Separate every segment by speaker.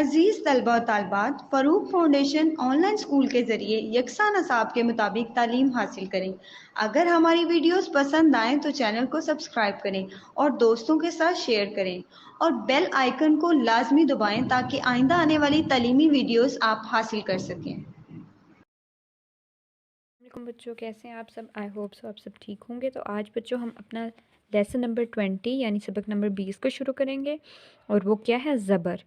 Speaker 1: अजीज़ तलबा और तालबात, Farooq foundation online school के ज़रिए यकसा नसाब के मुताबिक तालीम हासिल करें। अगर हमारी वीडियोस पसंद आएँ तो चैनल को सब्सक्राइब करें और दोस्तों के साथ शेयर करें और बेल आइकन को लाजमी दबाएं ताकि आइंदा आने वाली तालीमी वीडियोस आप हासिल कर सकें।
Speaker 2: वालेकुम बच्चों, कैसे हैं आप सब। आई होप सो आप सब ठीक होंगे। तो आज बच्चों हम अपना लेसन नंबर 20 यानी सबक नंबर 20 को शुरू करेंगे और वो क्या है, ज़बर।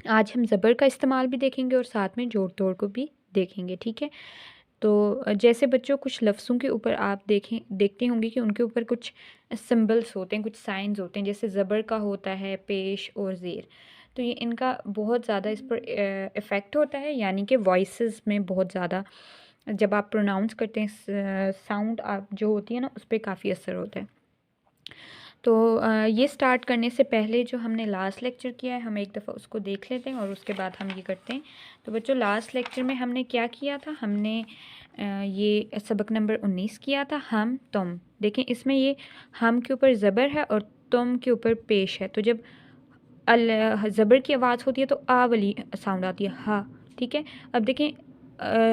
Speaker 2: आज हम ज़बर का इस्तेमाल भी देखेंगे और साथ में जोड़ तोड़ को भी देखेंगे, ठीक है। तो जैसे बच्चों कुछ लफ्ज़ों के ऊपर आप देखते होंगे कि उनके ऊपर कुछ सिंबल्स होते हैं, कुछ साइंस होते हैं। जैसे ज़बर का होता है पेश और ज़ेर। तो ये इनका बहुत ज़्यादा इस पर इफ़ेक्ट होता है, यानी कि वॉइसेस में बहुत ज़्यादा जब आप प्रोनाउंस करते हैं साउंड आप जो होती है ना, उस पर काफ़ी असर होता है। तो ये स्टार्ट करने से पहले जो हमने लास्ट लेक्चर किया है, हम एक दफ़ा उसको देख लेते हैं और उसके बाद हम ये करते हैं। तो बच्चों लास्ट लेक्चर में हमने क्या किया था, हमने ये सबक नंबर 19 किया था, हम तुम। देखें इसमें ये हम के ऊपर ज़बर है और तुम के ऊपर पेश है। तो जब ज़बर की आवाज़ होती है तो आ वाली साउंड आती है, हा, ठीक है। अब देखें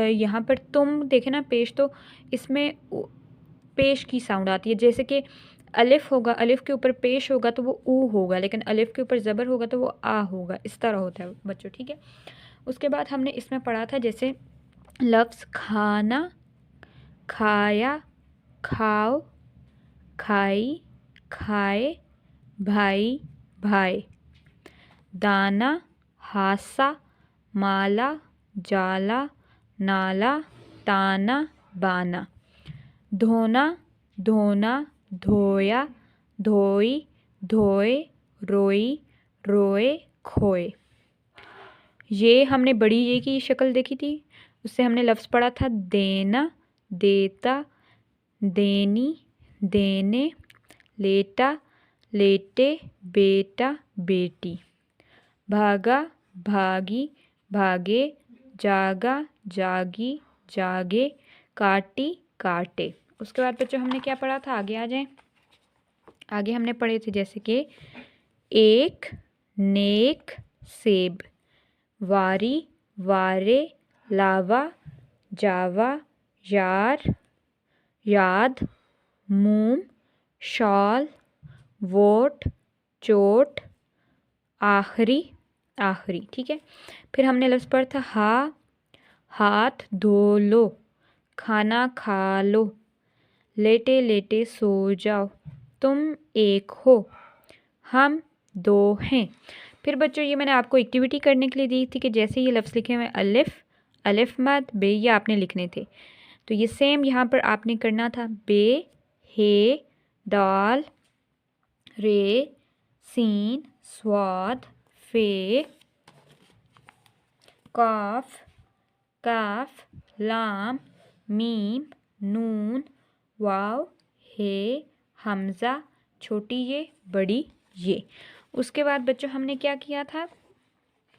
Speaker 2: यहाँ पर तुम देखें ना पेश, तो इसमें पेश की साउंड आती है। जैसे कि अलिफ होगा, अलिफ के ऊपर पेश होगा तो वो ऊ होगा, लेकिन अलिफ के ऊपर ज़बर होगा तो वो आ होगा। इस तरह होता है बच्चों, ठीक है। उसके बाद हमने इसमें पढ़ा था जैसे लफ्ज़ खाना, खाया, खाओ, खाई, खाए, भाई, भाई। दाना, हासा, माला, जाला, नाला, ताना, बाना। धोना, धोना, धोया, धोई, धोए, रोई, रोए, खोए। ये हमने बड़ी ये की शक्ल देखी थी, उससे हमने लफ्ज़ पढ़ा था देना, देता, देनी, देने, लेटा, लेटे, बेटा, बेटी। भागा, भागी, भागे, जागा, जागी, जागे, काटी, काटे। उसके बाद बच्चों हमने क्या पढ़ा था, आगे आ जाएं। आगे हमने पढ़े थे जैसे कि एक नेक सेब, वारी, वारे, लावा, जावा, यार, याद, मूम, शॉल, वोट, चोट, आखिरी, आखिरी, ठीक है। फिर हमने लफ्ज़ पढ़ा था हा, हाथ धो लो, खाना खा लो, लेटे लेटे सो जाओ, तुम एक हो, हम दो हैं। फिर बच्चों ये मैंने आपको एक्टिविटी करने के लिए दी थी कि जैसे ये लफ्ज़ लिखे हुए अलिफ, अलिफ मद बे, ये आपने लिखने थे। तो ये सेम यहाँ पर आपने करना था बे, हे, दाल, रे, सीन, स्वाद, फे, काफ, काफ, लाम, मीम, नून, वाव, हे, हमज़ा, छोटी ये, बड़ी ये। उसके बाद बच्चों हमने क्या किया था,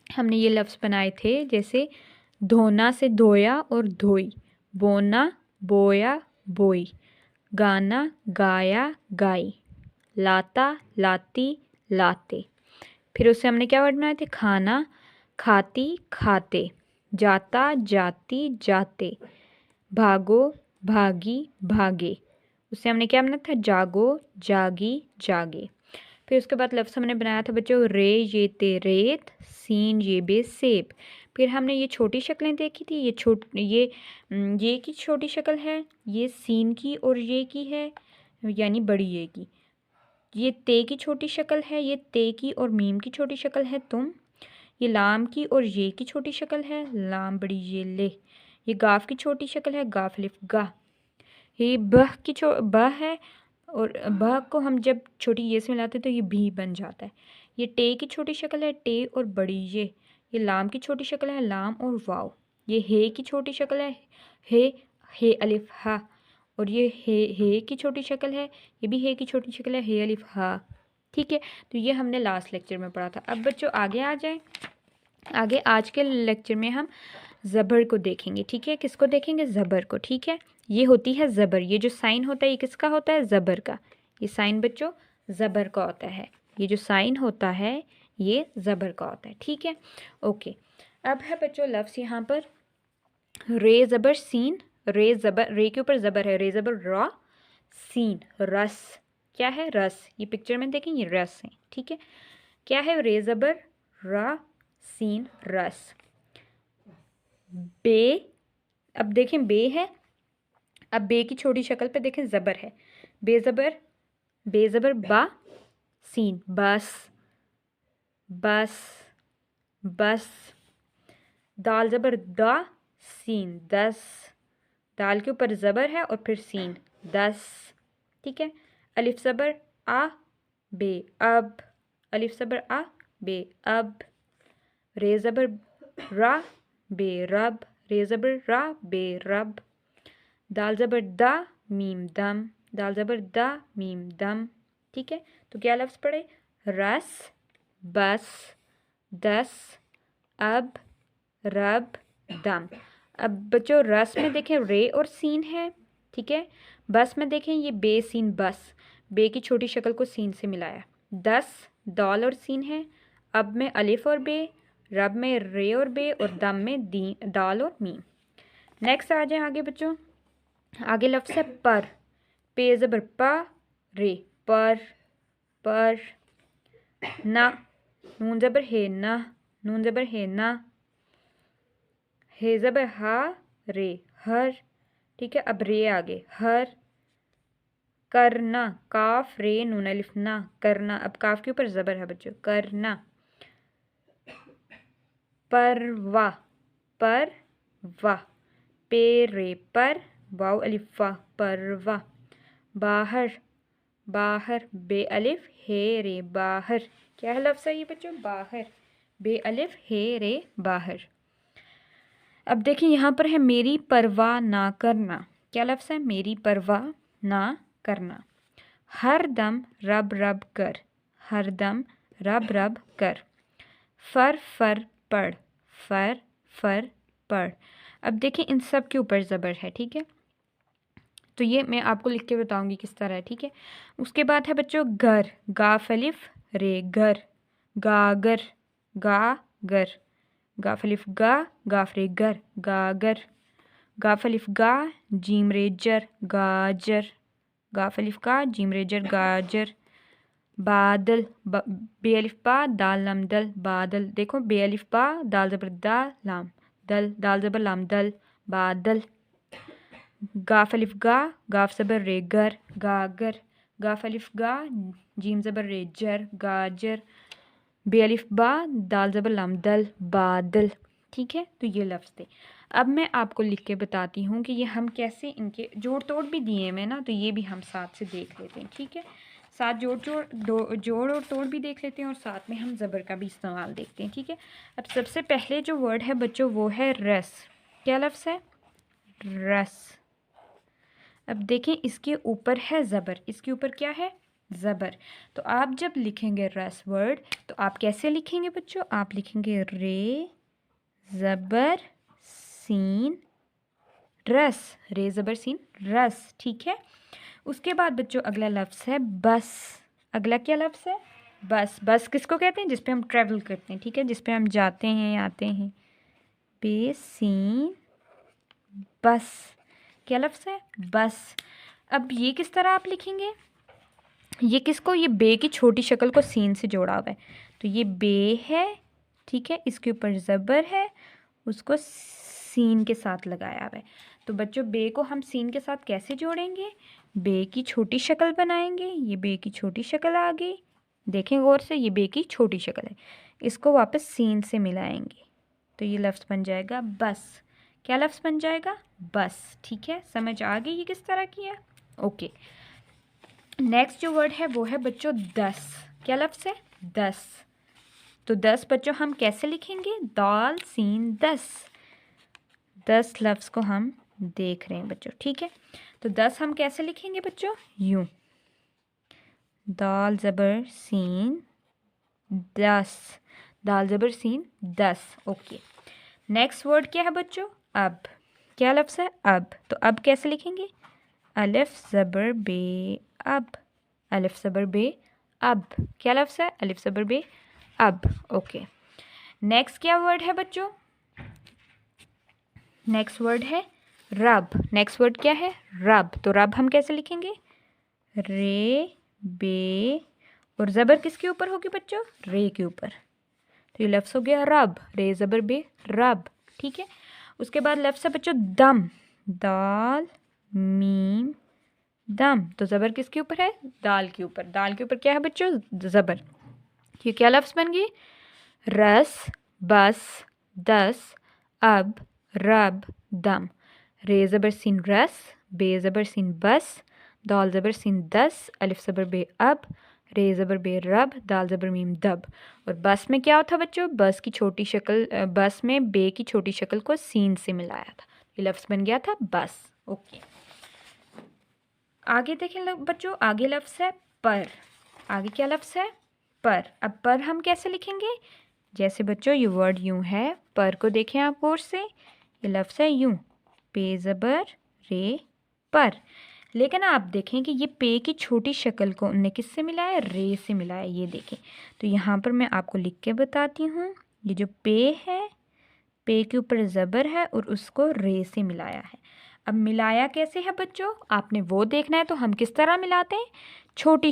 Speaker 2: हमने ये लफ्ज़ बनाए थे जैसे धोना से धोया और धोई, बोना, बोया, बोई, गाना, गाया, गाई, लाता, लाती, लाते। फिर उससे हमने क्या वर्ड बनाए थे, खाना, खाती, खाते, जाता, जाती, जाते, भागो, भागी, भागे। उससे हमने क्या बनाया था, जागो, जागी, जागे। फिर उसके बाद लफ्ज़ हमने बनाया था बच्चों रे ये ते रेत, सीन ये बे सेब। फिर हमने ये छोटी शक्लें देखी थी, ये की छोटी शक्ल है, ये सीन की और ये की है, यानी बड़ी ये की। ये ते की छोटी शक्ल है, ये ते की और मीम की छोटी शक्ल है तुम। ये लाम की और ये की छोटी शक्ल है, लाम बड़ी ये ले। ये गाफ की छोटी शक्ल है, गाफ लिफ गा। ये बह की बह है और बह को हम जब छोटी ये से मिलाते तो ये भी बन जाता है। ये टे की छोटी शक्ल है, टे और बड़ी ये लाम की छोटी शक्ल है, लाम और वाव। ये हे की छोटी शक्ल है, हे अलिफ हा। और ये हे की छोटी शक्ल है, ये भी हे की छोटी शक्ल है, हे अलिफ हा, ठीक है। तो ये हमने लास्ट लेक्चर में पढ़ा था। अब बच्चों आगे आ जाएं। आगे आज के लेक्चर में हम ज़बर को देखेंगे, ठीक है। किसको देखेंगे, ज़बर को, ठीक है। ये होती है ज़बर, ये जो साइन होता है ये किसका होता है, ज़बर का। ये साइन बच्चों ज़बर का होता है। ये जो साइन होता है ये ज़बर का होता है। ठीक है, ओके। अब है बच्चों लफ्ज़ यहाँ पर रे ज़बर सीन, रे ज़बर, रे के ऊपर ज़बर है, रे ज़बर रा, सीन रस। क्या है? रस। ये पिक्चर में देखें, ये रस है। ठीक है, क्या है? रे ज़बर रा, सीन रस। बे, अब देखें बे है, अब बे की छोटी शक्ल पे देखें ज़बर है, बेज़बर, बेज़बर बा, सीन बस, बस, बस। दाल ज़बर दा, सीन दस, दाल के ऊपर ज़बर है और फिर सीन दस। ठीक है, अलिफ ज़बर आ, बे अब, अलिफ ज़बर आ, बे अब। रे ज़बर रा, बे रब, रे ज़बर रा, बे रब। दाल ज़बर दा, मीम दम, दाल ज़बर दा, मीम दम। ठीक है, तो क्या लफ्ज़ पढ़े? रस, बस, दस, अब, रब, दम। अब बच्चों रस में देखें रे और सीन है। ठीक है, बस में देखें ये बे सीन बस, बे की छोटी शक्ल को सीन से मिलाया। दस दाल और सीन है, अब में अलिफ और बे, रब में रे और बे, और दम में दी दाल और मीम। नेक्स्ट आ जाए आगे बच्चों, आगे लफ्ज़ है पर, पे ज़बर पा, रे पर, पर। ना, नून ज़बर है ना, नून ज़बर है ना, हे ज़बर हा, रे हर। ठीक है, अब रे आगे हर। करना, काफ रे नून अलिफ ना, करना। अब काफ के ऊपर ज़बर है बच्चों, करना। परवा, पर वाह, पे रे पर, वाव अलिफ वाह, परवा। बाहर, बाहर, बे अलिफ हे रे बाहर। क्या है लफ्ज़ है ये बच्चों? बाहर, बे अलिफ हे रे बाहर। अब देखिए यहाँ पर है मेरी परवाह ना करना। क्या लफ्ज़ है? मेरी परवाह ना करना। हर दम रब रब कर, हर दम रब रब कर। फर पढ़, फर पढ़। अब देखिए इन सब के ऊपर ज़बर है। ठीक है, तो ये मैं आपको लिख के बताऊंगी किस तरह है। ठीक है, उसके बाद है बच्चों घर, गाफ अलिफ रे घर, गागर, गागर। गाफ अलिफ गा, गाफ रे गर, गागर। गाफ अलिफ गा, जीम रे जर, गाजर, गाफ अलिफ का, जीम रे जर, गाजर। बादल, बे अलिफ बा, दाल लाम दल, बादल। देखो बे अलिफ बा, दाल ज़बर दा, लाम दल, दाल ज़बर लाम दल, बादल। गाफ अलिफ गा, गाफ ज़बर रे गर, गागर। गाफ अलिफ गा, जीम ज़बर रे जर, गाजर। बे अलिफ बा, दाल ज़बर लाम दल, बादल। ठीक है, तो ये लफ्ज़ थे। अब मैं आपको लिख के बताती हूँ कि ये हम कैसे इनके जोड़ तोड़ भी दिए हैं ना, तो ये भी हम साथ से देख लेते हैं। ठीक है, साथ जोड़ और तोड़ भी देख लेते हैं और साथ में हम ज़बर का भी इस्तेमाल देखते हैं। ठीक है, अब सबसे पहले जो वर्ड है बच्चों वो है रस। क्या लफ्ज़ है? रस। अब देखें इसके ऊपर है ज़बर, इसके ऊपर क्या है? ज़बर। तो आप जब लिखेंगे रस वर्ड तो आप कैसे लिखेंगे बच्चों? आप लिखेंगे रे ज़बर सीन रस, रे ज़बर सीन रस। ठीक है, उसके बाद बच्चों अगला लफ्ज़ है बस। अगला क्या लफ्ज़ है? बस। बस किसको कहते हैं? जिस पे हम ट्रैवल करते हैं। ठीक है, जिस पे हम जाते हैं आते हैं। बेसीन बस। क्या लफ्ज़ है? बस। अब ये किस तरह आप लिखेंगे? ये किसको? ये बे की छोटी शक्ल को सीन से जोड़ा हुआ है, तो ये बे है। ठीक है, इसके ऊपर ज़बर है, उसको सीन के साथ लगाया हुआ है। तो बच्चों बे को हम सीन के साथ कैसे जोड़ेंगे? बे की छोटी शक्ल बनाएंगे। ये बे की छोटी शक्ल आ गई, देखें गौर से, ये बे की छोटी शक्ल है। इसको वापस सीन से मिलाएंगे तो ये लफ्ज़ बन जाएगा बस। क्या लफ्ज़ बन जाएगा? बस। ठीक है, समझ आ गई ये किस तरह की है? ओके, नेक्स्ट जो वर्ड है वो है बच्चों दस। क्या लफ्ज़ है? दस। तो 10 बच्चों हम कैसे लिखेंगे? दाल सीन 10। 10 लफ्ज़ को हम देख रहे हैं बच्चों। ठीक है, तो 10 हम कैसे लिखेंगे बच्चों? यूं, दाल ज़बर सीन 10, दाल ज़बर सीन 10। ओके, नेक्स्ट वर्ड क्या है बच्चों? अब। क्या लफ्ज़ है? अब। तो अब कैसे लिखेंगे? अलिफ ज़बर बे अब, अलिफ ज़बर बे अब। क्या लफ्ज़ है? अलिफ ज़बर बे अब। ओके, नेक्स्ट क्या वर्ड है बच्चों? नेक्स्ट वर्ड है रब। नेक्स्ट वर्ड क्या है? रब। तो रब हम कैसे लिखेंगे? रे बे, और ज़बर किसके ऊपर होगी बच्चों? रे के ऊपर। तो ये लफ्ज़ हो गया रब, रे ज़बर बे, रब। ठीक है, उसके बाद लफ्ज़ है बच्चों दम, दाल मीम दम। तो ज़बर किसके ऊपर है? दाल के ऊपर। दाल के ऊपर क्या है बच्चों? ज़बर। ये क्या लफ्ज़ बन गए? रस, बस, दस, अब, रब, दम। रे ज़बर सीन रस, बे ज़बर सीन बस, दाल ज़बर सीन दस, अलिफ ज़बर बे अब, रे ज़बर बे रब, दाल ज़बर मीम दब। और बस में क्या होता बच्चों? बस की छोटी शक्ल, बस में बे की छोटी शक्ल को सीन से मिलाया था, ये लफ्ज़ बन गया था बस। ओके, आगे देखें बच्चों, आगे लफ्ज़ है पर। आगे क्या लफ्ज़ है? पर। अब पर हम कैसे लिखेंगे? जैसे बच्चों ये वर्ड यूं है, पर को देखें आप गौर से, ये लफ्ज़ है यूं, पे ज़बर रे पर। लेकिन आप देखें कि ये पे की छोटी शक्ल को उनने किससे मिलाया? रे से मिलाया। ये देखें, तो यहाँ पर मैं आपको लिख के बताती हूँ। ये जो पे है, पे के ऊपर ज़बर है और उसको रे से मिलाया है। अब मिलाया कैसे है बच्चों? आपने वो देखना है। तो हम किस तरह मिलाते हैं? छोटी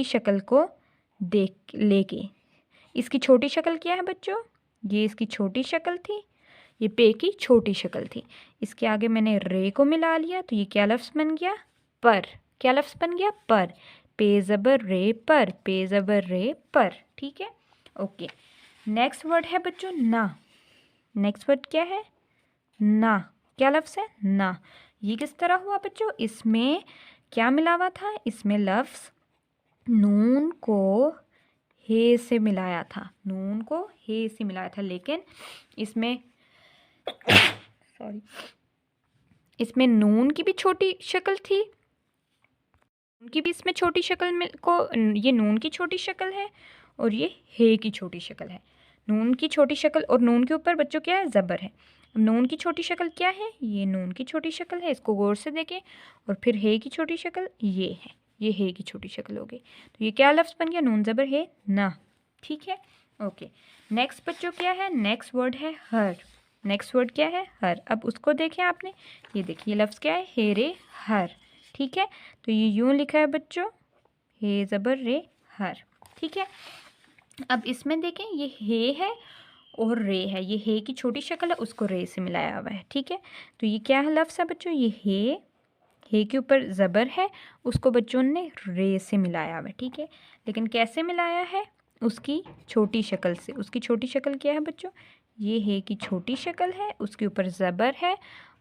Speaker 2: शक्ल को देख लेके। इसकी छोटी शक्ल क्या है बच्चों? ये इसकी छोटी शक्ल थी, ये पे की छोटी शक्ल थी। इसके आगे मैंने रे को मिला लिया, तो ये क्या लफ्ज़ बन गया? पर। क्या लफ्ज़ बन गया? पर। पे ज़बर रे पर, पे ज़बर रे पर। ठीक है, ओके। नेक्स्ट वर्ड है बच्चों ना। नेक्स्ट वर्ड क्या है? ना। क्या लफ्ज़ है? ना। ये किस तरह हुआ बच्चों? इसमें क्या मिला हुआ था? इसमें लफ्ज़ नून को हे से मिलाया था, नून को हे से मिलाया था। लेकिन इसमें सॉरी, इसमें नून की भी छोटी शक्ल थी, उनकी भी इसमें छोटी शक्ल को, ये नून की छोटी शक्ल है और ये हे की छोटी शक्ल है। नून की छोटी शक्ल, और नून के ऊपर बच्चों क्या है? ज़बर है। अब नून की छोटी शक्ल क्या है? ये नून की छोटी शक्ल है, इसको गौर से देखें। और फिर हे की छोटी शक्ल ये है, ये हे की छोटी शक्ल हो गई। तो ये क्या लफ्ज़ बन गया? नून ज़बर हे ना। ठीक है, ओके। नेक्स्ट बच्चों क्या है? नेक्स्ट वर्ड है हर। नेक्स्ट वर्ड क्या है? हर। अब उसको देखें आपने, ये देखिए लफ्ज़ क्या है? हे रे हर। ठीक है, तो ये यूं लिखा है बच्चों, हे ज़बर रे हर। ठीक है, अब इसमें देखें ये हे है और रे है, ये हे की छोटी शक्ल है, उसको रे से मिलाया हुआ है। ठीक है, तो ये क्या है लफ्ज़ है बच्चों? ये हे के ऊपर ज़बर है, उसको बच्चों ने रे से मिलाया हुआ है। ठीक है, लेकिन कैसे मिलाया है? उसकी छोटी शक्ल से। उसकी छोटी शक्ल क्या है बच्चों? ये हे की छोटी शक्ल है, उसके ऊपर ज़बर है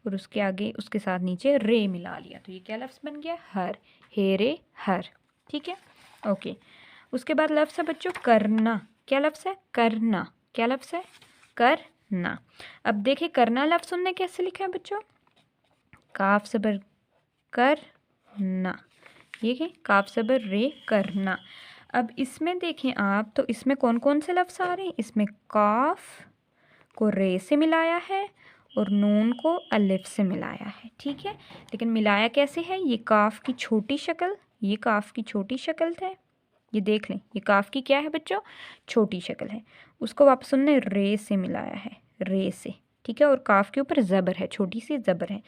Speaker 2: और उसके आगे, उसके साथ नीचे रे मिला लिया। तो ये क्या लफ्ज़ बन गया? हर। हे रे हर। ठीक है, ओके। उसके बाद लफ्ज़ है बच्चों करना। क्या लफ्ज़ है? करना। क्या लफ्ज़ है? करना। अब देखिए करना लफ्ज़ उनने कैसे लिखा है बच्चों? काफ ज़बर कर ना, ये है काफ ज़बर रे करना। अब इसमें देखें आप, तो इसमें कौन कौन से लफ्ज़ आ रहे हैं? इसमें काफ को रे से मिलाया है और नून को अलिफ से मिलाया है। ठीक है, लेकिन मिलाया कैसे है? ये काफ की छोटी शक्ल, ये काफ की छोटी शक्ल है, ये देख लें, ये काफ की क्या है बच्चों? छोटी शक्ल है, उसको वापस उन्होंने रे से मिलाया है, रे से। ठीक है, और काफ के ऊपर ज़बर है, छोटी सी ज़बर है,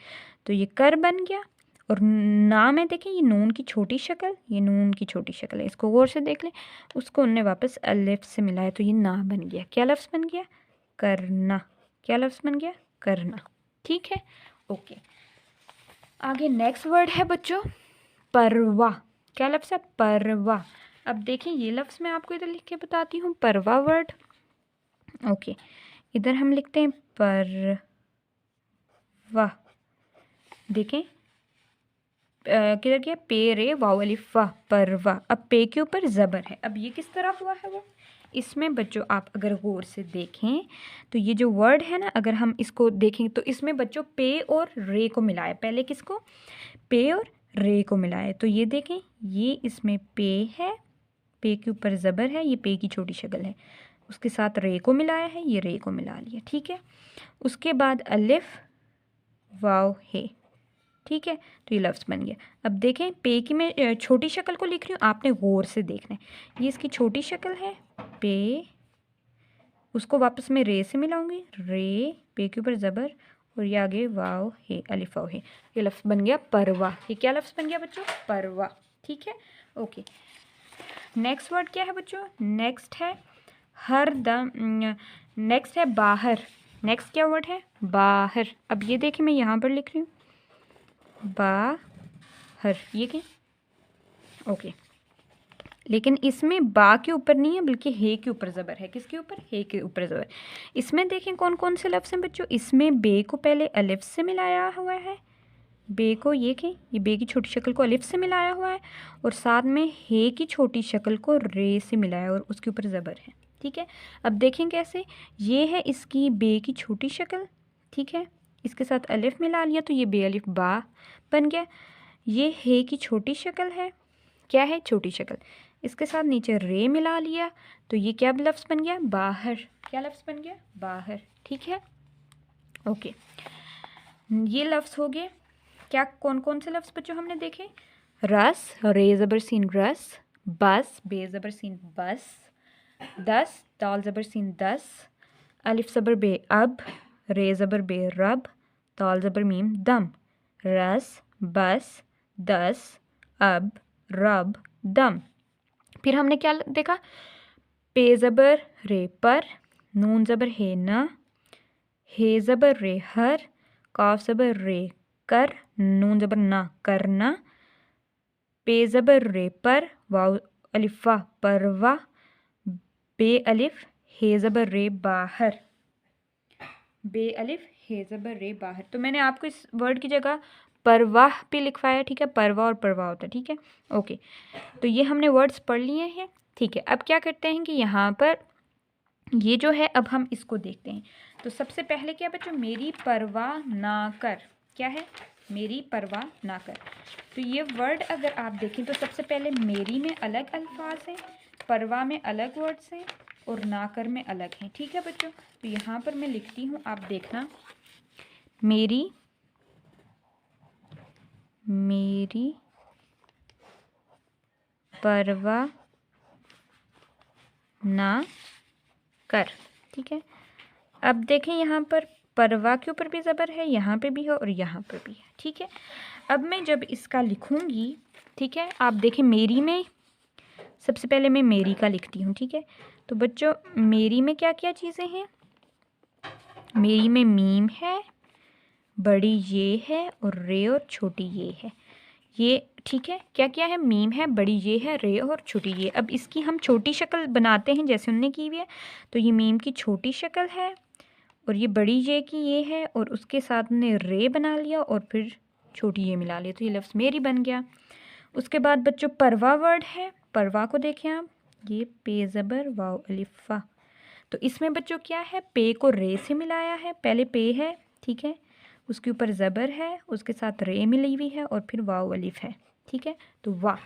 Speaker 2: तो ये कर बन गया। और ना में देखें, ये नून की छोटी शक्ल, ये नून की छोटी शक्ल है, इसको गौर से देख लें, उसको उन्होंने वापस अलिफ से मिलाया, तो ये ना बन गया। क्या लफ्ज़ बन गया? करना। क्या लफ्ज़ बन गया? करना। ठीक है, ओके। आगे नेक्स्ट वर्ड है बच्चों परवा। क्या लफ्ज़ है? परवा। अब देखिए ये लफ्ज़ मैं आपको इधर लिख के बताती हूँ, परवा वर्ड। ओके, इधर हम लिखते हैं परवा। देखें किधर गया? पे रे वाव अलिफ वाह, परवा। अब पे के ऊपर ज़बर है। अब ये किस तरह हुआ है वो? इसमें बच्चों आप अगर गौर से देखें तो ये जो वर्ड है ना, अगर हम इसको देखें तो इसमें बच्चों पे और रे को मिलाया। पहले किसको? पे और रे को मिलाया। तो ये देखें, ये इसमें पे है, पे के ऊपर ज़बर है, ये पे की छोटी शक्ल है, उसके साथ रे को मिलाया है, ये रे को मिला लिया। ठीक है, उसके बाद अलिफ वाव है, ठीक है, तो ये लफ्ज़ बन गया। अब देखें पे की मैं छोटी शक्ल को लिख रही हूँ, आपने गौर से देखना है। ये इसकी छोटी शक्ल है पे, उसको वापस मैं रे से मिलाऊंगी, रे, पे के ऊपर ज़बर और ये आगे वाव है, अलिफ वाव है। ये लफ्ज़ बन गया परवा। ये क्या लफ्ज़ बन गया बच्चों? परवा। ठीक है, ओके। नेक्स्ट वर्ड क्या है बच्चों? नेक्स्ट है हर दम, नेक्स्ट है बाहर। नेक्स्ट क्या वर्ड है? बाहर। अब ये देखिए मैं यहाँ पर लिख रही हूँ बाहर, ये क्या? ओके, लेकिन इसमें बा के ऊपर नहीं है बल्कि हे के ऊपर ज़बर है। किसके ऊपर? हे के ऊपर ज़बर। इसमें देखें कौन कौन से लफ्ज़ हैं बच्चों। इसमें बे को पहले अलिफ से मिलाया हुआ है, बे को ये कि ये बे की छोटी शक्ल को अलिफ से मिलाया हुआ है, और साथ में हे की छोटी शक्ल को रे से मिलाया और उसके ऊपर ज़बर है। ठीक है, अब देखें कैसे। ये है इसकी बे की छोटी शक्ल, ठीक है, इसके साथ अलिफ मिला लिया तो ये बे अलिफ बा बन गया। ये हे की छोटी शक्ल है, क्या है? छोटी शक्ल। इसके साथ नीचे रे मिला लिया तो ये क्या लफ्ज़ बन गया? बाहर। क्या लफ्ज़ बन गया? बाहर। ठीक है, ओके। ये लफ्ज़ हो गए। क्या कौन कौन से लफ्ज़ बच्चों हमने देखे? रस, रे ज़बर सीन रस, बस, बे ज़बर सीन बस, दस, दाल ज़बर सीन दस, अलिफ ज़बर बे अब, रे ज़बर बे रब, दाल ज़बर मीम दम, रस, बस, दस, अब, रब, दम। फिर हमने क्या देखा? पे ज़बर रे पर, नून ज़बर हे न, हे ज़बर रे हर, काफ ज़बर रे कर, नून ज़बर ना करना, पे ज़बर रे पर, वाव अलिफ़ा परवा, बे अलिफ हे ज़बर रे बाहर, बे अलिफ हे ज़बर रे बाहर। तो मैंने आपको इस वर्ड की जगह परवाह पे लिखवाया, ठीक है, परवा और परवा होता है, ठीक है, ओके। तो ये हमने वर्ड्स पढ़ लिए हैं, ठीक है। अब क्या करते हैं कि यहाँ पर ये जो है अब हम इसको देखते हैं। तो सबसे पहले क्या बच्चों? मेरी परवाह ना कर। क्या है? मेरी परवाह ना कर। तो ये वर्ड अगर आप देखें तो सबसे पहले मेरी में अलग अल्फाज हैं, परवाह में अलग वर्ड्स हैं और ना कर में अलग हैं। ठीक है बच्चों, तो यहाँ पर मैं लिखती हूँ, आप देखना। मेरी, मेरी परवाह ना कर। ठीक है, अब देखें यहाँ पर परवा के ऊपर भी ज़बर है, यहाँ पे भी है और यहाँ पर भी है। ठीक है, अब मैं जब इसका लिखूँगी, ठीक है, आप देखें मेरी में सबसे पहले मैं मेरी का लिखती हूँ। ठीक है, तो बच्चों मेरी में क्या क्या चीज़ें हैं? मेरी में मीम है, बड़ी ये है और रे और छोटी ये है। ये ठीक है, क्या क्या है? मीम है, बड़ी ये है, रे और छोटी ये। अब इसकी हम छोटी शक्ल बनाते हैं जैसे उनने की हुई है। तो ये मीम की छोटी शक्ल है और ये बड़ी ये की ये है और उसके साथ ने रे बना लिया और फिर छोटी ये मिला लिया, तो ये लफ्ज़ मेरी बन गया। उसके बाद बच्चों परवा वर्ड है, परवा को देखें आप, ये पे ज़बर वाव अलिफ़ा। तो इसमें बच्चों क्या है? पे को रे से मिलाया है, पहले पे है, ठीक है, उसके ऊपर ज़बर है, उसके साथ रे मिली हुई है और फिर वाव अलिफ है। ठीक है, तो वाह।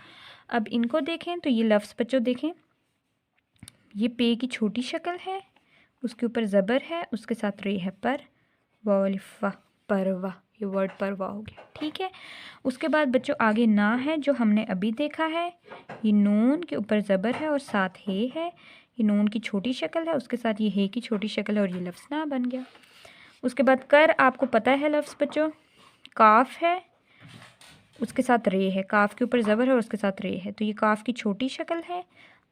Speaker 2: अब इनको देखें तो ये लफ्ज़ बच्चों देखें, ये पे की छोटी शक्ल है, उसके ऊपर ज़बर है, उसके साथ रे है, पर वाव अलिफ वाह, परवा। ये वर्ड परवा हो गया। ठीक है, उसके बाद बच्चों आगे ना है जो हमने अभी देखा है, ये नून के ऊपर ज़बर है और साथ हे है, ये नून की छोटी शक्ल है, उसके साथ ये हे की छोटी शक्ल है और ये लफ्ज़ ना बन गया। उसके बाद कर, आपको पता है लफ्ज़ बच्चों, काफ है, उसके साथ रे है, काफ के ऊपर ज़बर है और उसके साथ रे है, तो ये काफ की छोटी शक्ल है,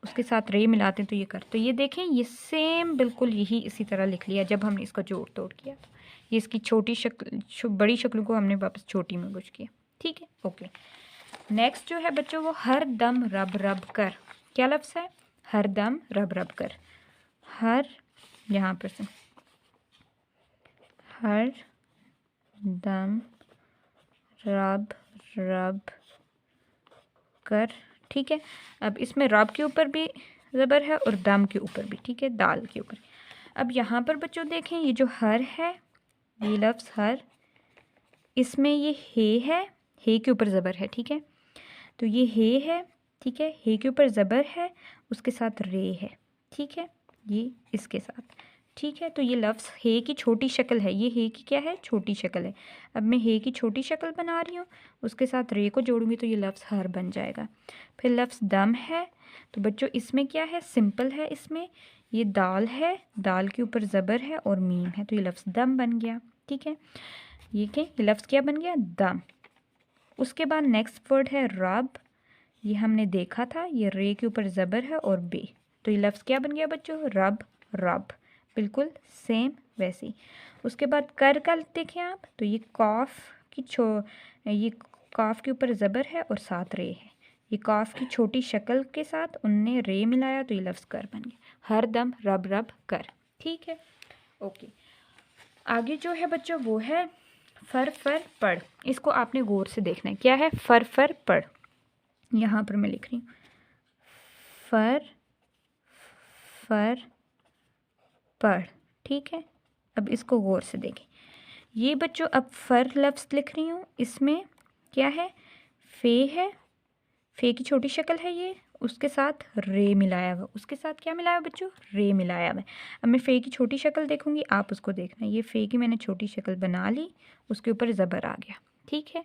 Speaker 2: उसके साथ रे मिलाते हैं तो ये कर। तो ये देखें, ये सेम बिल्कुल यही इसी तरह लिख लिया जब हमने इसका जोड़ तोड़ किया। तो ये इसकी छोटी शक्ल, बड़ी शक्ल को हमने वापस छोटी में गुज किया। ठीक है, ओके। नेक्स्ट जो है बच्चों वो हर दम रब रब कर। क्या लफ्ज़ है? हर दम रब रब कर। हर, यहाँ पर से हर दम रब रब कर। ठीक है, अब इसमें रब के ऊपर भी ज़बर है और दम के ऊपर भी, ठीक है, दाल के ऊपर। अब यहाँ पर बच्चों देखें, ये जो हर है, ये लफ्ज़ हर, इसमें ये है, हे के ऊपर ज़बर है, ठीक है, तो ये हे है, ठीक है, हे के ऊपर ज़बर है, उसके साथ रे है, ठीक है, ये इसके साथ ठीक है। तो ये लफ्ज़ हे की छोटी शक्ल है, ये हे की क्या है, छोटी शक्ल है। अब मैं हे की छोटी शक्ल बना रही हूँ, उसके साथ रे को जोड़ूंगी तो ये लफ्ज़ हर बन जाएगा। फिर लफ्ज़ दम है, तो बच्चों इसमें क्या है, सिंपल है। इसमें ये दाल है, दाल के ऊपर ज़बर है और मीम है, तो ये लफ्ज़ दम बन गया। ठीक है, ये लफ्ज़ क्या बन गया, दम। उसके बाद नेक्स्ट वर्ड है रब, ये हमने देखा था, ये रे के ऊपर ज़बर है और बे, तो ये लफ्ज़ क्या बन गया बच्चों, रब, रब, बिल्कुल सेम वैसे ही। उसके बाद कर का देखें आप, तो ये कॉफ की ये कॉफ के ऊपर ज़बर है और साथ रे है, ये कॉफ की छोटी शक्ल के साथ उनने रे मिलाया तो ये लफ्ज़ कर बन गया, हर दम रब रब कर। ठीक है, ओके। आगे जो है बच्चों वो है फर पढ़, इसको आपने गौर से देखना है, क्या है, फर पढ़। यहाँ पर मैं लिख रही हूँ फर पढ़। ठीक है, अब इसको गौर से देखें। ये बच्चों अब फर लफ्ज़ लिख रही हूँ, इसमें क्या है, फे है, फे की छोटी शक्ल है ये, उसके साथ रे मिलाया हुआ, उसके साथ क्या मिलाया बच्चों, रे मिलाया हुआ। अब मैं फ़े की छोटी शक्ल देखूंगी, आप उसको देखना, ये फ़े की मैंने छोटी शक्ल बना ली, उसके ऊपर ज़बर आ गया। ठीक है,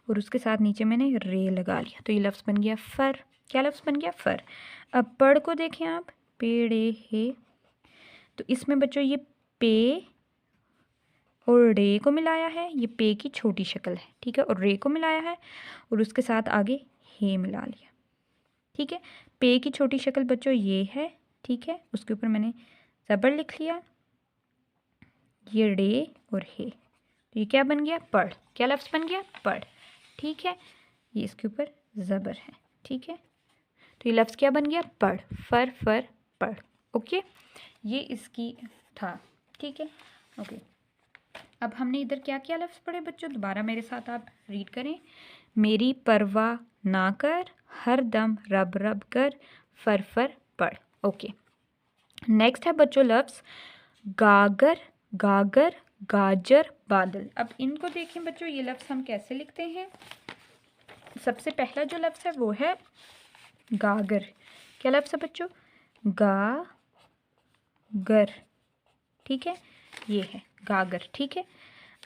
Speaker 2: और उसके साथ नीचे मैंने रे लगा लिया, तो ये लफ्ज़ बन गया फ़र। क्या लफ्ज़ बन गया, फ़र। अब पढ़ को देखें आप, पेड़े हे, तो इसमें बच्चों ये पे और रे को मिलाया है, ये पे की छोटी शक्ल है। ठीक है, और रे को मिलाया है और उसके साथ आगे हे मिला लिया। ठीक है, पे की छोटी शक्ल बच्चों ये है। ठीक है, उसके ऊपर मैंने ज़बर लिख लिया, ये रे और हे, तो ये क्या बन गया, पढ़। क्या लफ्ज़ बन गया, पढ़। ठीक है, ये इसके ऊपर ज़बर है। ठीक है, तो ये लफ्ज़ क्या बन गया, पढ़, फर पढ़। ओके, ये इसकी था। ठीक है, ओके। अब हमने इधर क्या क्या लफ्ज़ पढ़े बच्चों, दोबारा मेरे साथ आप रीड करें। मेरी परवाह ना कर, हर दम रब रब कर, फर पढ़। ओके, नेक्स्ट है बच्चों लफ्ज़ गागर, गागर, गाजर, बादल। अब इनको देखें बच्चों, ये लफ्ज़ हम कैसे लिखते हैं। सबसे पहला जो लफ्ज़ है वो है गागर। क्या लफ्ज़ है बच्चों, गागर। ठीक है, ये है गागर। ठीक है,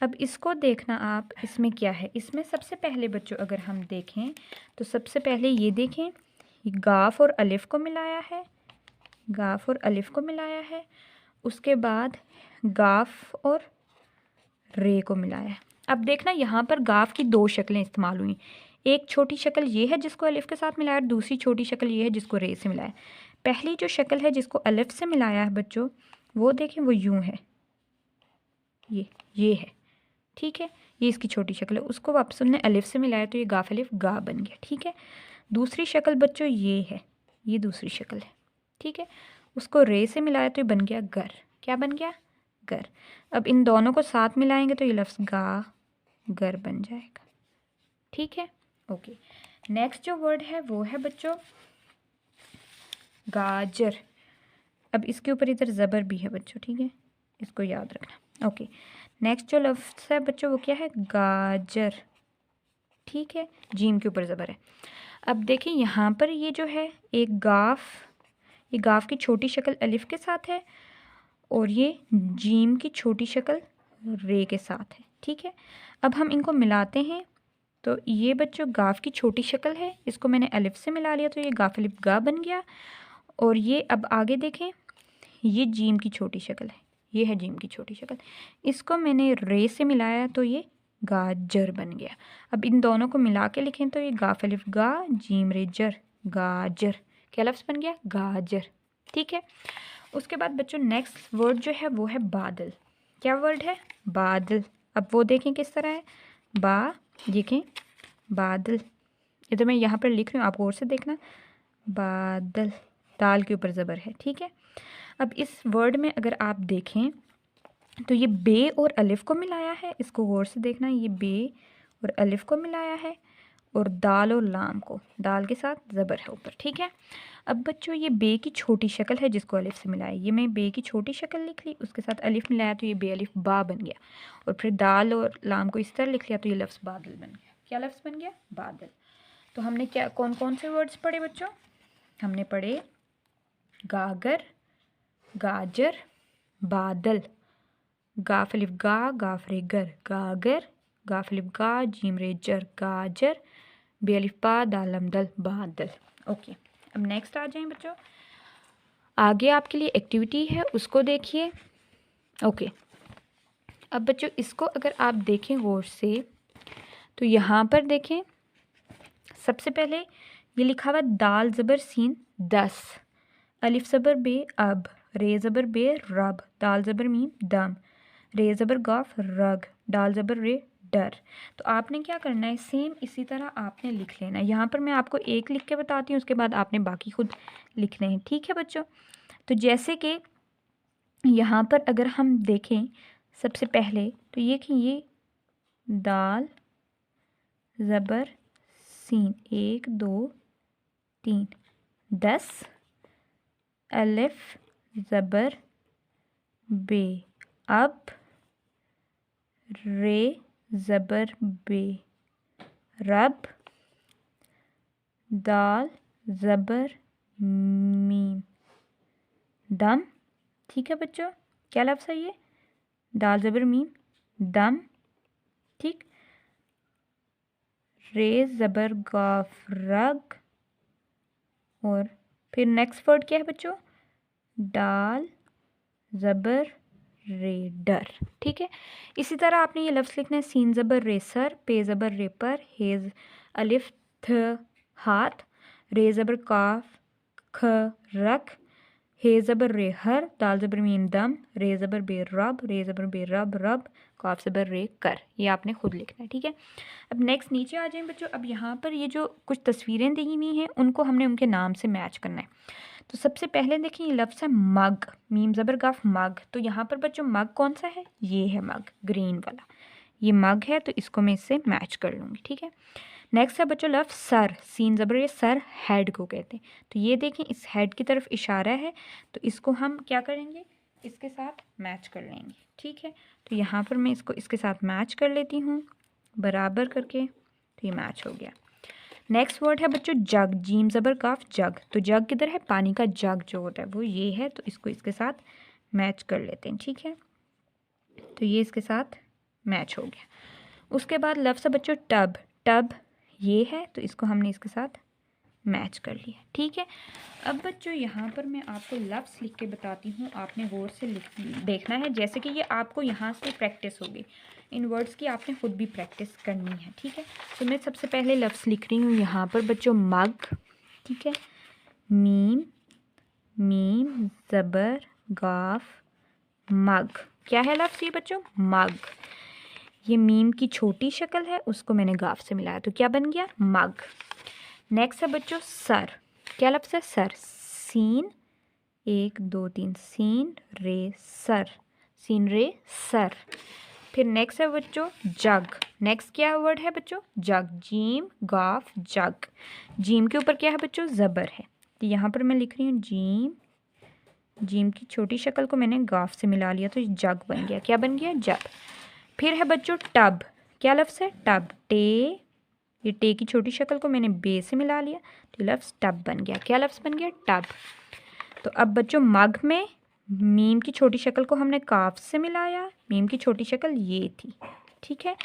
Speaker 2: अब इसको देखना आप, इसमें क्या है, इसमें सबसे पहले बच्चों अगर हम देखें तो सबसे पहले ये देखें, ये गाफ और अलिफ को मिलाया है, गाफ और अलिफ को मिलाया है, उसके बाद गाफ और रे को मिलाया है। अब देखना यहाँ पर गाफ की दो शक्लें इस्तेमाल हुई, एक छोटी शक्ल ये है जिसको अलिफ के साथ मिलाया, दूसरी छोटी शक्ल ये है जिसको रे से मिलाया। पहली जो शक्ल है जिसको अलिफ से मिलाया है बच्चों, वो देखें, वो यूं है, ये है। ठीक है, ये इसकी छोटी शक्ल है, उसको वापस हमने अलिफ से मिलाया तो ये गाफ अलिफ गा बन गया। ठीक है, दूसरी शक्ल बच्चों ये है, ये दूसरी शक्ल है। ठीक है, उसको रे से मिलाया तो ये बन गया गर। क्या बन गया, गर। अब इन दोनों को साथ मिलाएंगे तो ये लफ्ज़ गा गर बन जाएगा। ठीक है, ओके। नेक्स्ट जो वर्ड है वो है बच्चों गाजर। अब इसके ऊपर इधर ज़बर भी है बच्चों, ठीक है, इसको याद रखना। ओके, नेक्स्ट जो लफ्ज़ है बच्चों वो क्या है, गाजर। ठीक है, जीम के ऊपर ज़बर है। अब देखिए यहाँ पर ये जो है एक गाफ, ये गाफ की छोटी शक्ल अलिफ के साथ है और ये जीम की छोटी शक्ल रे के साथ है। ठीक है, अब हम इनको मिलाते हैं तो ये बच्चों गाफ की छोटी शक्ल है, इसको मैंने अलिफ से मिला लिया तो ये गाफ अलिफ गा बन गया। और ये अब आगे देखें, ये जीम की छोटी शक्ल है, ये है जीम की छोटी शक्ल, इसको मैंने रे से मिलाया तो ये गाजर बन गया। अब इन दोनों को मिला के लिखें तो ये गाफ अलिफ गा जीम रे जर, गाजर। क्या लफ्ज़ बन गया, गाजर। ठीक है, उसके बाद बच्चों नेक्स्ट वर्ड जो है वो है बादल। क्या वर्ड है, बादल। अब वो देखें किस तरह है, देखें बादल, इधर मैं यहाँ पर लिख रही हूँ, आप और से देखना, बादल, दाल के ऊपर ज़बर है। ठीक है, अब इस वर्ड में अगर आप देखें तो ये बे और अलिफ को मिलाया है, इसको गौर से देखना, ये बे और अलिफ को मिलाया है और दाल और लाम को, दाल के साथ ज़बर है ऊपर। ठीक है, अब बच्चों ये बे की छोटी शक्ल है जिसको अलिफ से मिलाया, ये मैं बे की छोटी शक्ल लिख ली, उसके साथ अलिफ मिलाया तो ये बे अलिफ बा बन गया, और फिर दाल और लाम को इस तरह लिख लिया तो ये लफ्ज़ बादल बन गया। क्या लफ्ज़ बन गया, बादल। तो हमने क्या कौन कौन से वर्ड्स पढ़े बच्चों, हमने पढ़े गागर, गाजर, बादल, गाफ अलिफ गा, गाफ रे गर, गागर, गाफ अलिफ गा, जीम रे जर, गाजर, बे अलिफ बा, दाल लम दल, बादल। ओके, अब नेक्स्ट आ जाएं बच्चों, आगे आपके लिए एक्टिविटी है, उसको देखिए। ओके, अब बच्चों इसको अगर आप देखें गौर से तो यहाँ पर देखें, सबसे पहले ये लिखा हुआ दाल ज़बर सीन 10, अलिफ ज़बर बे अब, रे ज़बर बे रब, दाल ज़बर मीम दम, रे ज़बर गाफ रग, दाल ज़बर रे डर। तो आपने क्या करना है, सेम इसी तरह आपने लिख लेना है। यहाँ पर मैं आपको एक लिख के बताती हूँ, उसके बाद आपने बाकी खुद लिखने हैं, ठीक है बच्चों। तो जैसे कि यहाँ पर अगर हम देखें सबसे पहले, तो ये दाल ज़बर सीन 1 2 3 10, अलिफ ज़बर बे अब, रे ज़बर बे रब, दाल ज़बर मीम दम। ठीक है बच्चों, क्या लफ्ज़ है ये, दाल ज़बर मीम दम। ठीक, रे ज़बर गाफ रग, और फिर नेक्स्ट वर्ड क्या है बच्चों, दाल ज़बर रे डर। ठीक है, इसी तरह आपने ये लफ्ज़ लिखना है, सीन ज़बर रे सर, पे ज़बर रे पर, हेज़ अलिफ थ हाथ, रे ज़बर काफ ख रख, हे ज़बर रे हर, दाल ज़बर मीम दम, रे ज़बर बे रब, रे ज़बर बे रब रब, काफ ज़बर रे कर। ये आपने खुद लिखना है, ठीक है। अब नेक्स्ट नीचे आ जाएं बच्चों। अब यहाँ पर ये जो कुछ तस्वीरें दी हुई हैं उनको हमने उनके नाम से मैच करना है। तो सबसे पहले देखिए ये लफ्ज़ है मग, मीम ज़बर गाफ मग। तो यहाँ पर बच्चों मग कौन सा है, ये है मग, ग्रीन वाला, ये मग है, तो इसको मैं इससे मैच कर लूँगी, ठीक है। नेक्स्ट है बच्चों लफ्ज़ सर, सीन ज़बर ये सर हेड को कहते हैं। तो ये देखें इस हेड की तरफ इशारा है, तो इसको हम क्या करेंगे, इसके साथ मैच कर लेंगे, ठीक है। तो यहाँ पर मैं इसको इसके साथ मैच कर लेती हूँ बराबर करके, तो ये मैच हो गया। नेक्स्ट वर्ड है बच्चों जग, जीम ज़बर काफ जग। तो जग किधर है, पानी का जग जो होता है वो ये है, तो इसको इसके साथ मैच कर लेते हैं, ठीक है। तो ये इसके साथ मैच हो गया। उसके बाद लफ्ज़ है बच्चों टब, टब ये है, तो इसको हमने इसके साथ मैच कर लिया, ठीक है। अब बच्चों यहाँ पर मैं आपको लफ्ज़ लिख के बताती हूँ, आपने गौर से देखना है, जैसे कि ये आपको यहाँ से प्रैक्टिस होगी, इन वर्ड्स की आपने खुद भी प्रैक्टिस करनी है, ठीक है। तो मैं सबसे पहले लफ्ज़ लिख रही हूँ यहाँ पर बच्चों मग, ठीक है, मीम, मीम ज़बर गाफ मग। क्या है लफ्ज़ ये बच्चों, मग। ये मीम की छोटी शक्ल है, उसको मैंने गाफ से मिलाया, तो क्या बन गया, मग। नेक्स्ट है बच्चों सर, क्या लफ्ज़ है सर, सीन 1 2 3 सीन रे सर, सीन रे सर। फिर नेक्स्ट है बच्चों जग, नेक्स्ट क्या वर्ड है बच्चों, जग, जीम गाफ जग। जीम के ऊपर क्या है बच्चों, ज़बर है, तो यहाँ पर मैं लिख रही हूँ जीम, जीम की छोटी शक्ल को मैंने गाफ से मिला लिया, तो जग बन गया, क्या बन गया, जग। फिर है बच्चों टब, क्या लफ्ज़ है, टब, टे, ये टे की छोटी शक्ल को मैंने बे से मिला लिया, तो लफ्ज़ टब बन गया, क्या लफ्ज़ बन गया, टब। तो अब बच्चों मग में मीम की छोटी शक्ल को हमने काफ से मिलाया, मीम की छोटी शक्ल ये थी, ठीक है।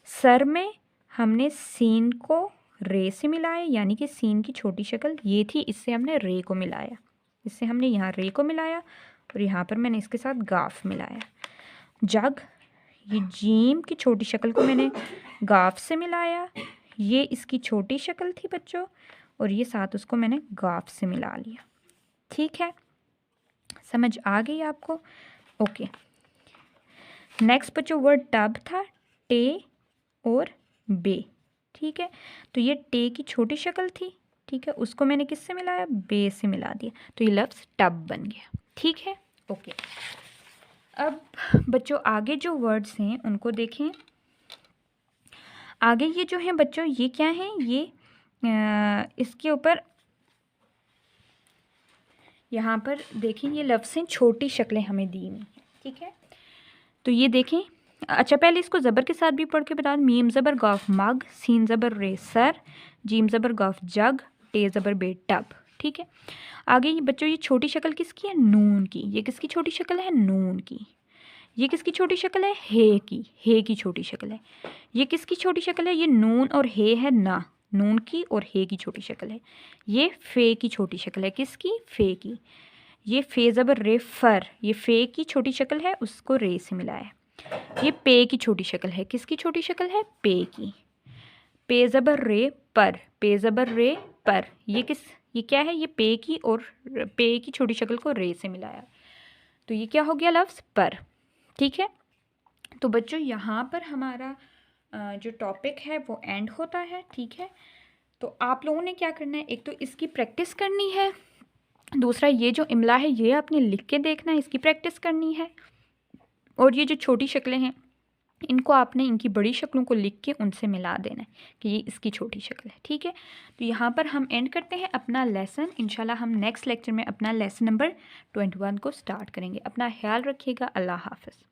Speaker 2: सर में हमने सीन को रे से मिलाया, यानी कि सीन की छोटी शक्ल ये थी, इससे हमने रे को मिलाया, इससे हमने यहाँ रे को मिलाया, और यहाँ पर मैंने इसके साथ गाफ मिलाया। जग, ये जीम की छोटी शक्ल को मैंने गाफ से मिलाया, ये इसकी छोटी शक्ल थी बच्चों, और ये साथ उसको मैंने गाफ से मिला लिया, ठीक है। समझ आ गई आपको, ओके। नेक्स्ट बच्चों वर्ड टब था, टे और बे, ठीक है। तो ये टे की छोटी शक्ल थी, ठीक है, उसको मैंने किससे मिलाया, बे से मिला दिया, तो ये लफ्ज़ टब बन गया, ठीक है, ओके। अब बच्चों आगे जो वर्ड्स हैं उनको देखें। आगे ये जो हैं बच्चों ये क्या हैं, ये इसके ऊपर यहाँ पर देखें ये लफ्ज़ हैं, छोटी शक्लें हमें दी हुई हैं, ठीक है। तो ये देखें, अच्छा पहले इसको ज़बर के साथ भी पढ़ के बता दूँ, मीम ज़बर गाफ मग, सीन ज़बर रे सर, जीम ज़बर गाफ जग, टे ज़बर बे टब, ठीक है। आगे ये बच्चों ये छोटी शक्ल किसकी है? नून की। ये किसकी छोटी शक्ल है? नून की। ये किसकी छोटी शक्ल है? हे की। हे की छोटी शक्ल है। ये किसकी छोटी शक्ल है? ये नून और हे है ना, नून की और हे की छोटी शक्ल है। ये फे की छोटी शक्ल है। किसकी? फे की। ये फे ज़बर रे फर, ये फे की छोटी शक्ल है, उसको रे से मिला है। ये पे की छोटी शक्ल है। किसकी छोटी शक्ल है? पे की। पे ज़बर रे पर, पे ज़बर रे पर, ये क्या है? ये पे की और पे की छोटी शक्ल को रे से मिलाया, तो ये क्या हो गया? लफ्ज़ पर। ठीक है। तो बच्चों यहाँ पर हमारा जो टॉपिक है वो एंड होता है। ठीक है। तो आप लोगों ने क्या करना है? एक तो इसकी प्रैक्टिस करनी है, दूसरा ये जो इमला है ये आपने लिख के देखना है, इसकी प्रैक्टिस करनी है, और ये जो छोटी शक्लें हैं इनको आपने इनकी बड़ी शक्लों को लिख के उनसे मिला देना है कि ये इसकी छोटी शक्ल है। ठीक है। तो यहाँ पर हम एंड करते हैं अपना लेसन। इंशाल्लाह हम नेक्स्ट लेक्चर में अपना लेसन नंबर 21 को स्टार्ट करेंगे। अपना ख्याल रखिएगा। अल्लाह हाफ़िज़।